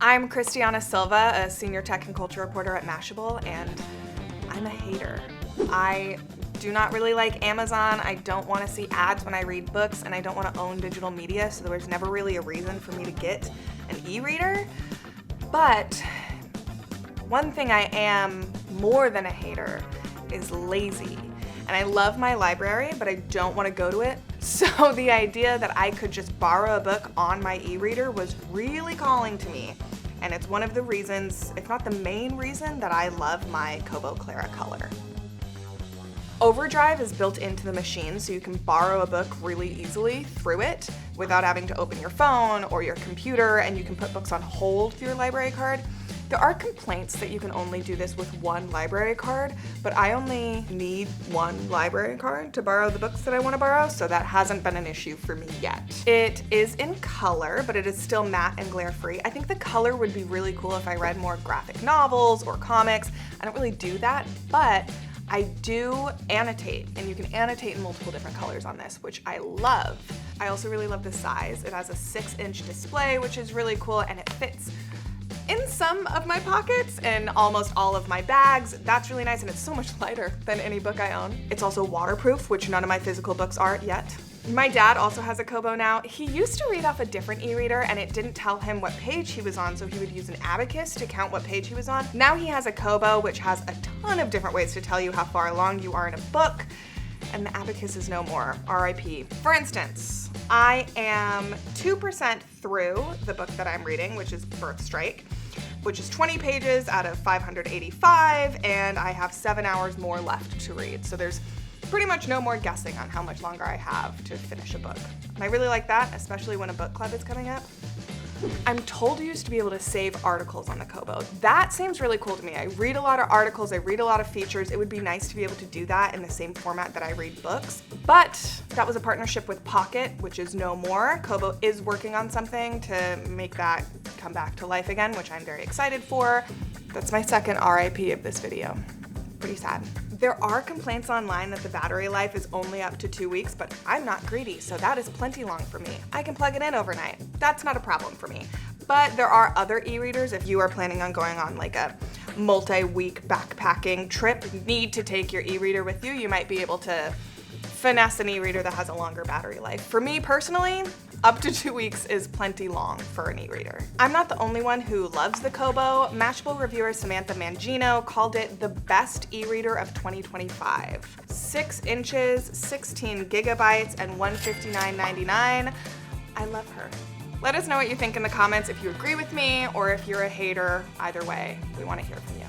I'm Christiana Silva, a senior tech and culture reporter at Mashable, and I'm a hater. I do not really like Amazon. I don't want to see ads when I read books, and I don't want to own digital media, so there was never really a reason for me to get an e-reader. But one thing I am more than a hater is lazy. And I love my library, but I don't want to go to it. So the idea that I could just borrow a book on my e-reader was really calling to me. And it's one of the reasons, if not the main reason, that I love my Kobo Clara Colour. OverDrive is built into the machine, so you can borrow a book really easily through it without having to open your phone or your computer, and you can put books on hold through your library card. There are complaints that you can only do this with one library card, but I only need one library card to borrow the books that I want to borrow, so that hasn't been an issue for me yet. It is in color, but it is still matte and glare-free. I think the color would be really cool if I read more graphic novels or comics. I don't really do that, but I do annotate, and you can annotate in multiple different colors on this, which I love. I also really love the size. It has a 6-inch display, which is really cool, and it fits in some of my pockets and almost all of my bags. That's really nice, and it's so much lighter than any book I own. It's also waterproof, which none of my physical books are yet. My dad also has a Kobo now. He used to read off a different e-reader, and it didn't tell him what page he was on, so he would use an abacus to count what page he was on. Now he has a Kobo, which has a ton of different ways to tell you how far along you are in a book, and the abacus is no more, RIP. For instance, I am 2% through the book that I'm reading, which is Birth Strike, which is 20 pages out of 585, and I have 7 hours more left to read. So there's pretty much no more guessing on how much longer I have to finish a book. And I really like that, especially when a book club is coming up. I'm told you used to be able to save articles on the Kobo. That seems really cool to me. I read a lot of articles, I read a lot of features. It would be nice to be able to do that in the same format that I read books. But that was a partnership with Pocket, which is no more. Kobo is working on something to make that come back to life again, which I'm very excited for. That's my second RIP of this video. Pretty sad. There are complaints online that the battery life is only up to 2 weeks, but I'm not greedy, so that is plenty long for me. I can plug it in overnight. That's not a problem for me. But there are other e-readers. If you are planning on going on like a multi-week backpacking trip, you need to take your e-reader with you. You might be able to finesse an e-reader that has a longer battery life. For me personally, up to 2 weeks is plenty long for an e-reader. I'm not the only one who loves the Kobo. Mashable reviewer Samantha Mangino called it the best e-reader of 2025. 6 inches, 16 gigabytes, and $159.99. I love her. Let us know what you think in the comments if you agree with me or if you're a hater. Either way, we want to hear from you.